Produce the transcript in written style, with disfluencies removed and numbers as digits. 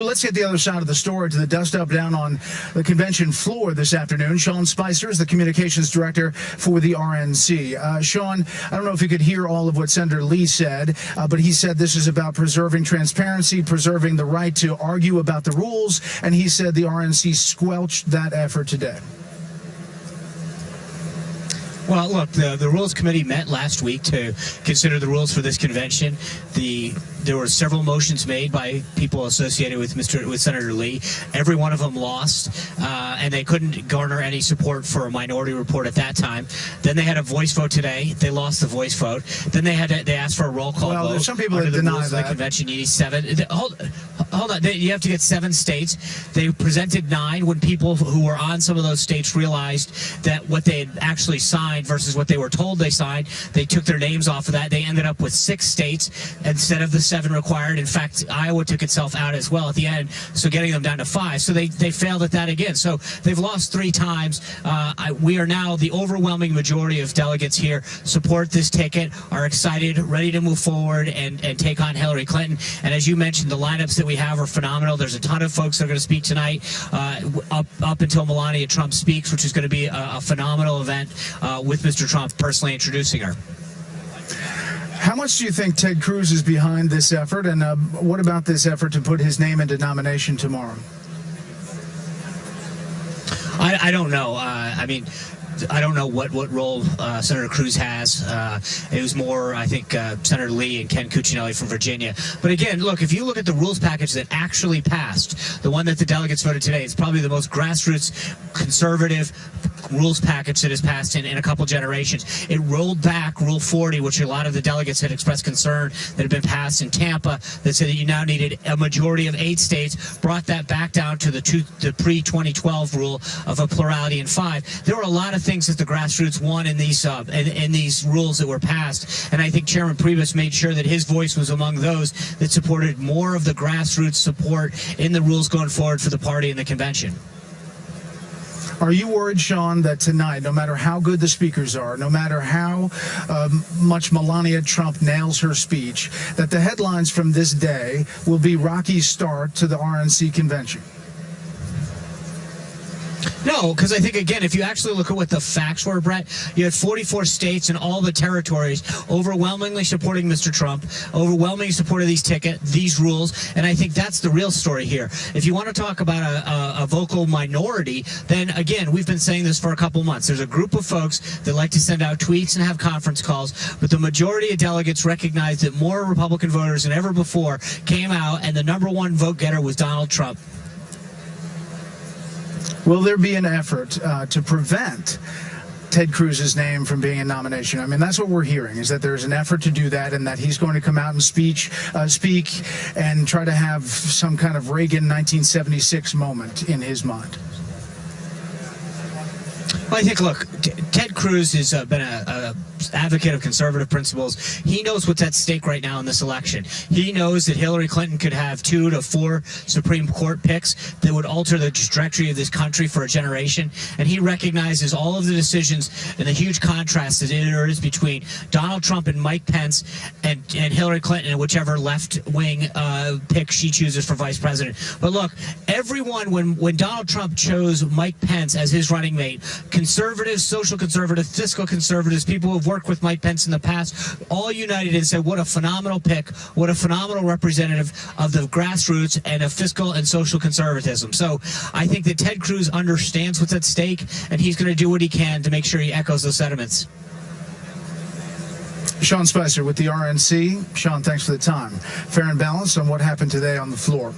Let's get the other side of the story to the dust-up down on the convention floor this afternoon. Sean Spicer is the communications director for the RNC. Sean, I don't know if you could hear all of what Senator Lee said, but he said this is about preserving transparency, preserving the right to argue about the rules, and he said the RNC squelched that effort today. Well, look, the Rules Committee met last week to consider the rules for this convention. There were several motions made by people associated with Senator Lee. Every one of them lost, and they couldn't garner any support for a minority report at that time. Then they had a voice vote today. They lost the voice vote. Then they asked for a roll call vote. There's some people that deny that. The convention, you need 7. Hold on. You have to get 7 states. They presented 9 when people who were on some of those states realized that what they had actually signed versus what they were told they signed, they took their names off of that. They ended up with 6 states instead of the 7 required. In fact, Iowa took itself out as well at the end, so getting them down to 5. So they failed at that again. So they've lost 3 times. We are now, the overwhelming majority of delegates here support this ticket, are excited, ready to move forward and take on Hillary Clinton. And as you mentioned, the lineups that we have are phenomenal. There's a ton of folks that are going to speak tonight up until Melania Trump speaks, which is going to be a phenomenal event with Mr. Trump personally introducing her. How much do you think Ted Cruz is behind this effort, and what about this effort to put his name into nomination tomorrow? I don't know. I mean, I don't know what role Senator Cruz has. It was more, I think, Senator Lee and Ken Cuccinelli from Virginia. But again, look, if you look at the rules package that actually passed, the one that the delegates voted today, it's probably the most grassroots, conservative rules package that has passed in a couple generations. It rolled back Rule 40, which a lot of the delegates had expressed concern that had been passed in Tampa, that said that you now needed a majority of 8 states, brought that back down to the pre-2012 rule of a plurality in 5. There were a lot of things that the grassroots won in these rules that were passed, and I think Chairman Priebus made sure that his voice was among those that supported more of the grassroots support in the rules going forward for the party and the convention. Are you worried, Sean, that tonight, no matter how good the speakers are, no matter how much Melania Trump nails her speech, that the headlines from this day will be Rocky's start to the RNC convention? No, because I think, again, if you actually look at what the facts were, Brett, you had 44 states and all the territories overwhelmingly supporting Mr. Trump, overwhelmingly supporting these rules, and I think that's the real story here. If you want to talk about a vocal minority, then, again, we've been saying this for a couple months. There's a group of folks that like to send out tweets and have conference calls, but the majority of delegates recognize that more Republican voters than ever before came out, and the #1 vote getter was Donald Trump. Will there be an effort to prevent Ted Cruz's name from being in nomination? I mean, that's what we're hearing, is that there's an effort to do that, and that he's going to come out and speak and try to have some kind of Reagan 1976 moment in his mind. Well, I think, look, Ted Cruz has been an advocate of conservative principles. He knows what's at stake right now in this election. He knows that Hillary Clinton could have 2 to 4 Supreme Court picks that would alter the trajectory of this country for a generation. And he recognizes all of the decisions and the huge contrast that there is between Donald Trump and Mike Pence and Hillary Clinton, and whichever left-wing pick she chooses for vice president. But look, everyone, when Donald Trump chose Mike Pence as his running mate, conservatives, social conservatives, fiscal conservatives, people who have worked with Mike Pence in the past, all united and said, what a phenomenal pick, what a phenomenal representative of the grassroots and of fiscal and social conservatism. So I think that Ted Cruz understands what's at stake, and he's going to do what he can to make sure he echoes those sentiments. Sean Spicer with the RNC. Sean, thanks for the time. Fair and balanced on what happened today on the floor.